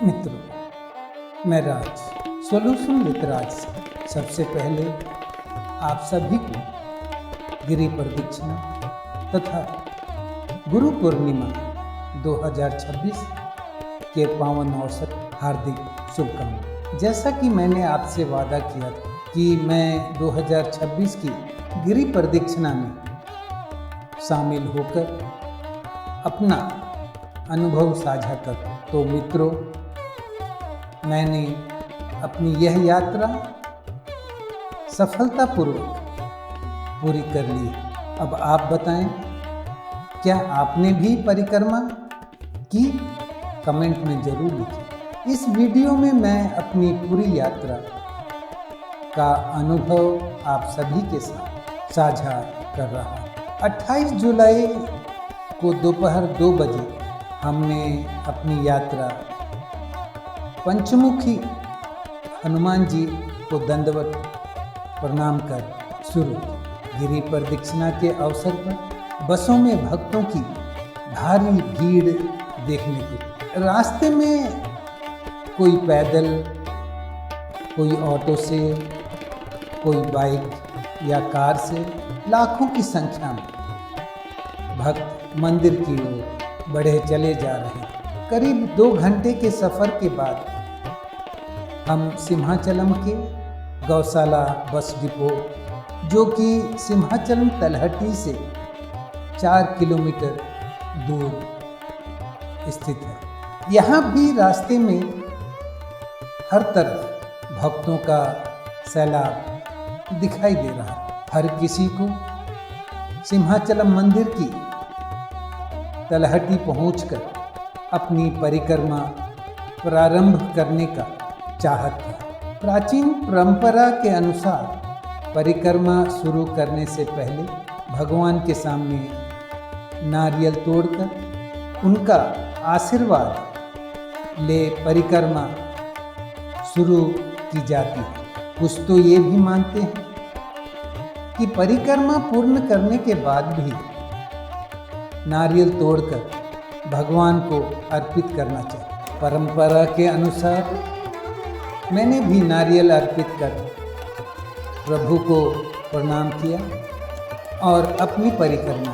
मित्रों, मैं राज solution with राज से सबसे पहले आप सभी को गिरि प्रदक्षिणा तथा गुरु पूर्णिमा 2026 के पावन अवसर हार्दिक शुभकामनाएं। जैसा कि मैंने आपसे वादा किया था कि मैं 2026 की गिरि प्रदक्षिणा में शामिल होकर अपना अनुभव साझा कर, तो मित्रों, मैंने अपनी यह यात्रा सफलतापूर्वक पूरी कर ली। अब आप बताएं, क्या आपने भी परिक्रमा की? कमेंट में जरूर लिखें। इस वीडियो में मैं अपनी पूरी यात्रा का अनुभव आप सभी के साथ साझा कर रहा हूँ। 28 जुलाई को दोपहर 2 बजे हमने अपनी यात्रा पंचमुखी हनुमान जी को दंडवत प्रणाम कर शुरू की। गिरि प्रदक्षिणा के अवसर पर बसों में भक्तों की भारी भीड़ देखने को। रास्ते में कोई पैदल, कोई ऑटो से, कोई बाइक या कार से लाखों की संख्या में भक्त मंदिर की ओर बढ़े चले जा रहे हैं। करीब 2 घंटे के सफ़र के बाद हम सिंहाचलम के गौशाला बस डिपो, जो कि सिंहाचलम तलहटी से 4 किलोमीटर दूर स्थित है। यहाँ भी रास्ते में हर तरफ भक्तों का सैलाब दिखाई दे रहा है। हर किसी को सिंहाचलम मंदिर की तलहटी पहुंचकर अपनी परिक्रमा प्रारंभ करने का चाहत था। प्राचीन परंपरा के अनुसार परिक्रमा शुरू करने से पहले भगवान के सामने नारियल तोड़कर उनका आशीर्वाद ले परिक्रमा शुरू की जाती है। कुछ तो ये भी मानते हैं कि परिक्रमा पूर्ण करने के बाद भी नारियल तोड़कर भगवान को अर्पित करना चाहिए। परंपरा के अनुसार मैंने भी नारियल अर्पित कर प्रभु को प्रणाम किया और अपनी परिक्रमा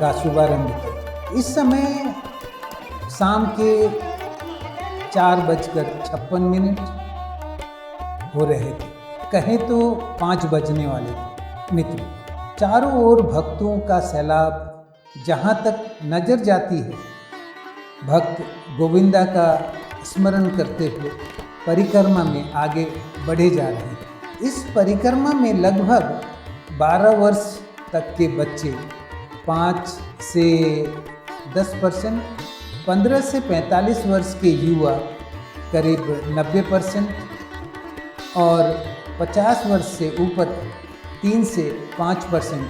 का शुभारंभ किया। इस समय शाम के 4:56 हो रहे थे, कहें तो 5 बजने वाले थे। मित्र, चारों ओर भक्तों का सैलाब जहाँ तक नजर जाती है, भक्त गोविंदा का स्मरण करते हुए परिक्रमा में आगे बढ़े जा रहे हैं। इस परिक्रमा में लगभग 12 वर्ष तक के बच्चे, 5 से 10%, 15 से 45 वर्ष के युवा करीब 90% और 50 वर्ष से ऊपर 3 से 5%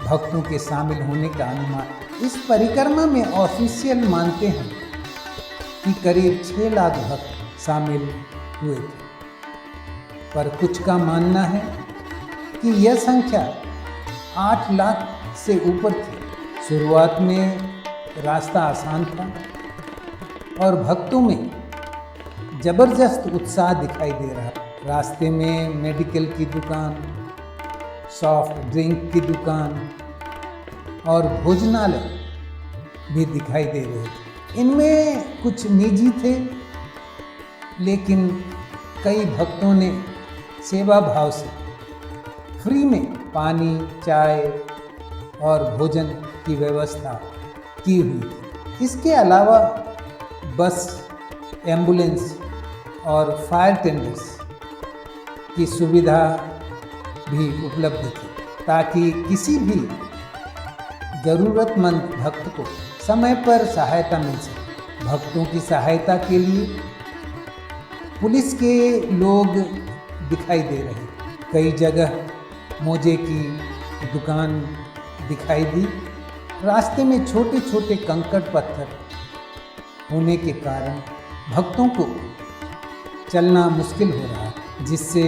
भक्तों के शामिल होने का अनुमान। इस परिक्रमा में ऑफिशियल मानते हैं कि करीब 6 लाख भक्त शामिल हुए थे, पर कुछ का मानना है कि यह संख्या 8 लाख से ऊपर थी। शुरुआत में रास्ता आसान था और भक्तों में जबरदस्त उत्साह दिखाई दे रहा। रास्ते में मेडिकल की दुकान, सॉफ्ट ड्रिंक की दुकान और भोजनालय भी दिखाई दे रहे थे। इनमें कुछ निजी थे, लेकिन कई भक्तों ने सेवा भाव से फ्री में पानी, चाय और भोजन की व्यवस्था की हुई थी। इसके अलावा बस, एम्बुलेंस और फायर टेंडर्स की सुविधा भी उपलब्ध थी, ताकि किसी भी ज़रूरतमंद भक्त को समय पर सहायता मिल सके। भक्तों की सहायता के लिए पुलिस के लोग दिखाई दे रहे। कई जगह मोजे की दुकान दिखाई दी। रास्ते में छोटे छोटे कंकड़ पत्थर होने के कारण भक्तों को चलना मुश्किल हो रहा है, जिससे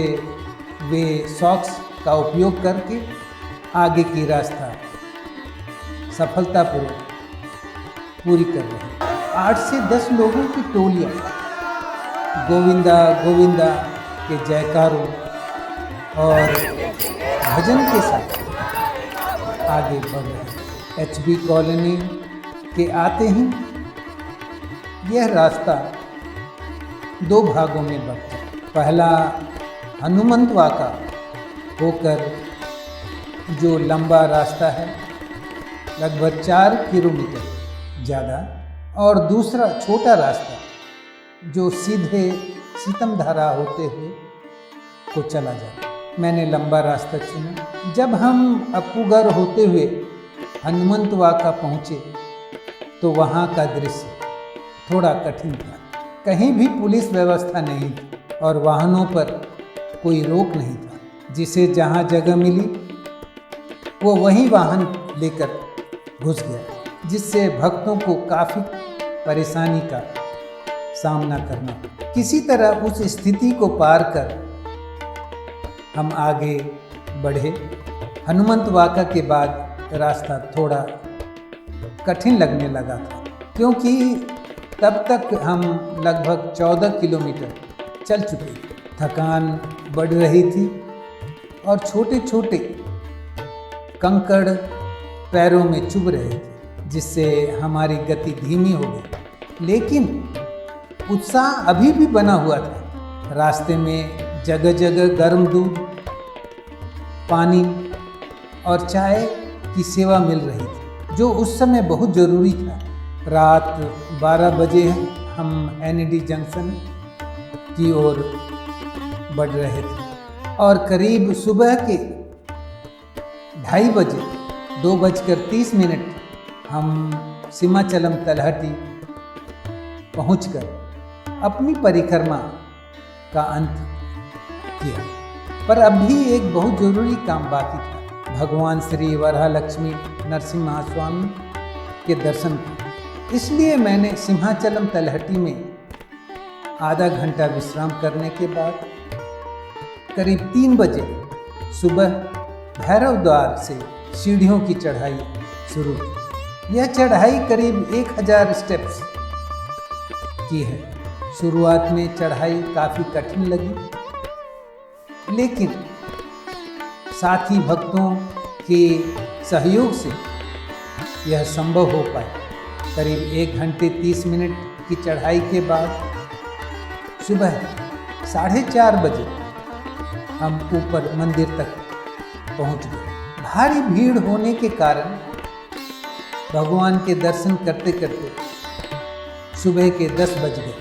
वे सॉक्स का उपयोग करके आगे की रास्ता सफलतापूर्वक पूरी कर रहे हैं। 8 से 10 लोगों की टोलियाँ गोविंदा गोविंदा के जयकारों और भजन के साथ आगे बढ़ रहे। HB कॉलोनी के आते ही यह रास्ता दो भागों में बंटा। पहला हनुमंत वाका होकर जो लंबा रास्ता है लगभग 4 किलोमीटर ज़्यादा, और दूसरा छोटा रास्ता जो सीधे सीतमधारा होते हुए को चला जाता। मैंने लंबा रास्ता चुना। जब हम अप्पूगढ़ होते हुए हनुमंत वाका पहुँचे तो वहाँ का दृश्य थोड़ा कठिन था। कहीं भी पुलिस व्यवस्था नहीं थी और वाहनों पर कोई रोक नहीं था। जिसे जहाँ जगह मिली वो वहीं वाहन लेकर घुस गया, जिससे भक्तों को काफ़ी परेशानी का सामना करना पड़ा। किसी तरह उस स्थिति को पार कर हम आगे बढ़े। हनुमंत वाका के बाद रास्ता थोड़ा कठिन लगने लगा था, क्योंकि तब तक हम लगभग 14 किलोमीटर चल चुके थे। थकान बढ़ रही थी और छोटे छोटे कंकड़ पैरों में चुभ रहे थे, जिससे हमारी गति धीमी हो गई। लेकिन उत्साह अभी भी बना हुआ था। रास्ते में जगह जगह गर्म दूध, पानी और चाय की सेवा मिल रही थी, जो उस समय बहुत ज़रूरी था। रात 12 बजे हम NAD जंक्शन की ओर बढ़ रहे थे और करीब सुबह के 2:30 बजे 2:30 हम सिमाचलम तलहटी पहुंचकर अपनी परिक्रमा का अंत किया। पर अब भी एक बहुत जरूरी काम बाकी था। भगवान श्री वराहलक्ष्मी नरसिम्हा स्वामी के दर्शन किए। इसलिए मैंने सिमाचलम तलहटी में आधा घंटा विश्राम करने के बाद करीब 3 बजे सुबह भैरव द्वार से सीढ़ियों की चढ़ाई शुरू की। यह चढ़ाई करीब 1000 स्टेप्स की है। शुरुआत में चढ़ाई काफ़ी कठिन लगी, लेकिन साथी भक्तों के सहयोग से यह संभव हो पाया। करीब 1 घंटे 30 मिनट की चढ़ाई के बाद सुबह 4:30 बजे हम ऊपर मंदिर तक पहुंच गए। भारी भीड़ होने के कारण भगवान के दर्शन करते करते सुबह के 10 बज गए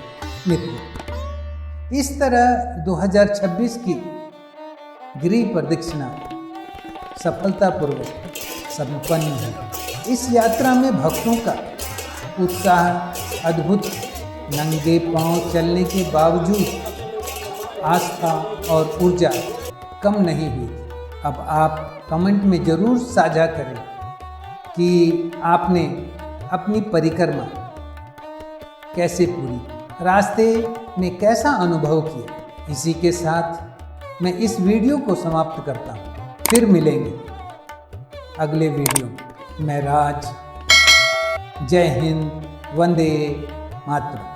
मित्रों। इस तरह 2026 की गिरि प्रदक्षिणा सफलतापूर्वक संपन्न है। इस यात्रा में भक्तों का उत्साह अद्भुत। नंगे पांव चलने के बावजूद आस्था और ऊर्जा कम नहीं हुई। अब आप कमेंट में ज़रूर साझा करें कि आपने अपनी परिक्रमा कैसे पूरी, रास्ते में कैसा अनुभव किया। इसी के साथ मैं इस वीडियो को समाप्त करता हूँ। फिर मिलेंगे अगले वीडियो में। मैं राज। जय हिंद, वंदे मातरम।